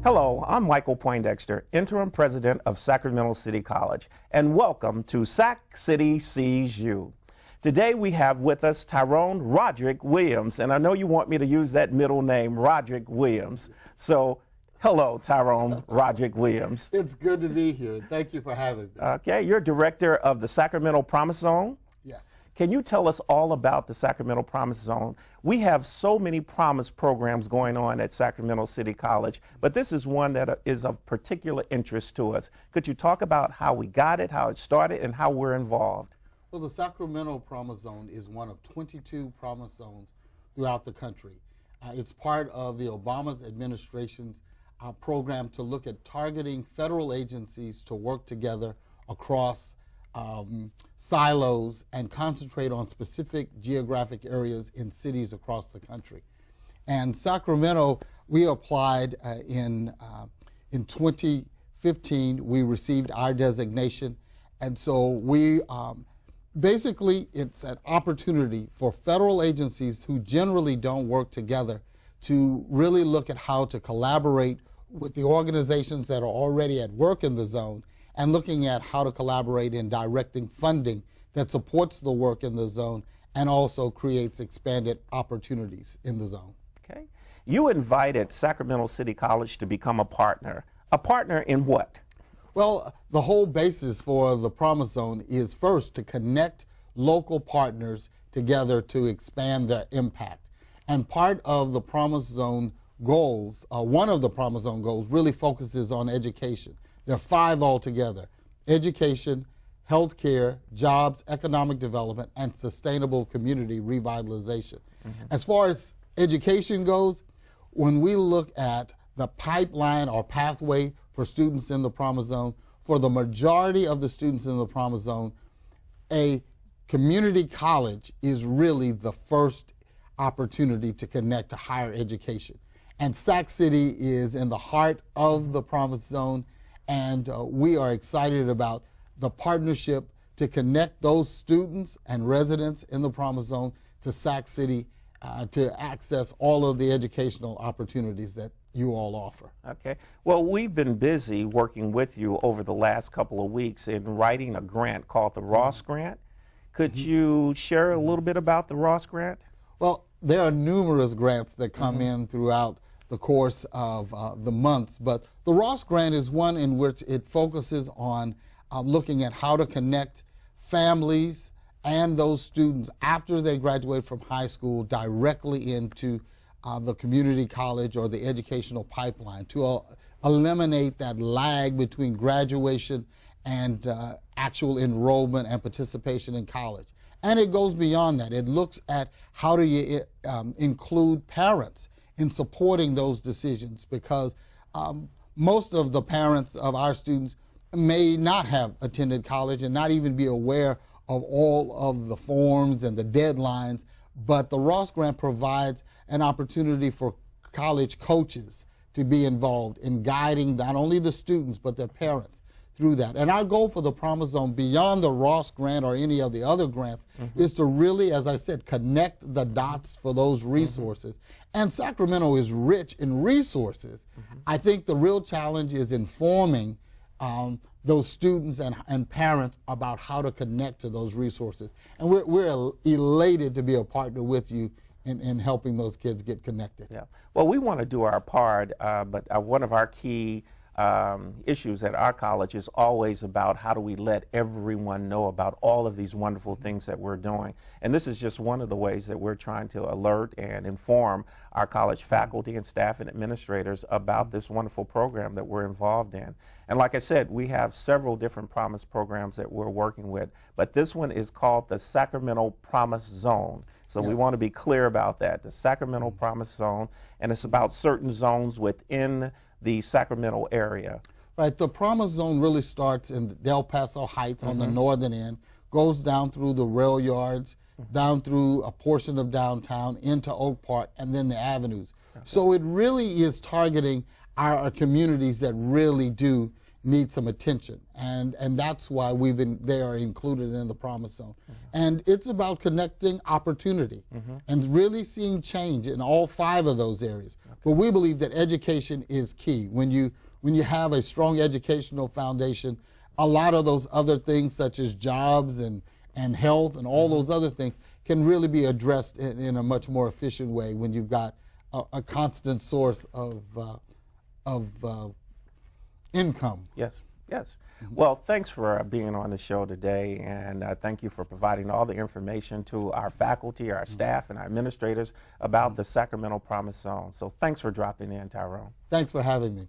Hello, I'm Michael Poindexter, Interim President of Sacramento City College, and welcome to Sac City Sees You. Today we have with us Tyrone Roderick Williams, and I know you want me to use that middle name, Roderick Williams. So, hello, Tyrone Roderick Williams. It's good to be here. Thank you for having me. Okay, you're director of the Sacramento Promise Zone. Yes. Can you tell us all about the Sacramento Promise Zone? We have so many promise programs going on at Sacramento City College, but this is one that is of particular interest to us. Could you talk about how we got it, how it started, and how we're involved? Well, the Sacramento Promise Zone is one of 22 promise zones throughout the country. It's part of the Obama administration's program to look at targeting federal agencies to work together across silos and concentrate on specific geographic areas in cities across the country. And Sacramento, we applied in 2015. We received our designation, and so we basically it's an opportunity for federal agencies who generally don't work together to really look at how to collaborate with the organizations that are already at work in the zone, and looking at how to collaborate in directing funding that supports the work in the zone and also creates expanded opportunities in the zone. Okay. You invited Sacramento City College to become a partner. A partner in what? Well, the whole basis for the Promise Zone is first to connect local partners together to expand their impact. And part of the Promise Zone goals, one of the Promise Zone goals really focuses on education. There are 5 altogether: education, healthcare, jobs, economic development, and sustainable community revitalization. As far as education goes, when we look at the pipeline or pathway for students in the Promise Zone, for the majority of the students in the Promise Zone, a community college is really the first opportunity to connect to higher education. And Sac City is in the heart of the Promise Zone, and we are excited about the partnership to connect those students and residents in the Promise Zone to Sac City to access all of the educational opportunities that you all offer. Okay. Well, we've been busy working with you over the last couple of weeks in writing a grant called the Ross Grant. Could you share a little bit about the Ross Grant? Well, there are numerous grants that come in throughout the course of the months, but the Ross Grant is one in which it focuses on looking at how to connect families and those students after they graduate from high school directly into the community college or the educational pipeline, to eliminate that lag between graduation and actual enrollment and participation in college. And it goes beyond that. It looks at how do you include parents in supporting those decisions, because most of the parents of our students may not have attended college and not even be aware of all of the forms and the deadlines, but the Ross Grant provides an opportunity for college coaches to be involved in guiding not only the students but their parents through that. And our goal for the Promise Zone, beyond the Ross Grant or any of the other grants, is to really, as I said, connect the dots for those resources. And Sacramento is rich in resources. I think the real challenge is informing those students and parents about how to connect to those resources. And we're elated to be a partner with you in helping those kids get connected. Yeah. Well, we want to do our part, but one of our key issues at our college is always about how do we let everyone know about all of these wonderful things that we're doing. And this is just one of the ways that we're trying to alert and inform our college faculty and staff and administrators about this wonderful program that we're involved in. And like I said, we have several different Promise programs that we're working with, but this one is called the Sacramento Promise Zone. So we want to be clear about that, the Sacramento Promise Zone, and it's about certain zones within the Sacramento area. Right, the Promise Zone really starts in Del Paso Heights on the northern end, goes down through the rail yards, down through a portion of downtown, into Oak Park, and then the avenues. Okay. So it really is targeting our communities that really do need some attention, and that's why they are included in the Promise Zone. And it's about connecting opportunity and really seeing change in all 5 of those areas. But we believe that education is key. When you have a strong educational foundation, a lot of those other things such as jobs and health and all those other things can really be addressed in a much more efficient way when you've got a constant source of income. Yes, yes. Well, thanks for being on the show today, and thank you for providing all the information to our faculty, our staff, and our administrators about the Sacramento Promise Zone. So thanks for dropping in, Tyrone. Thanks for having me.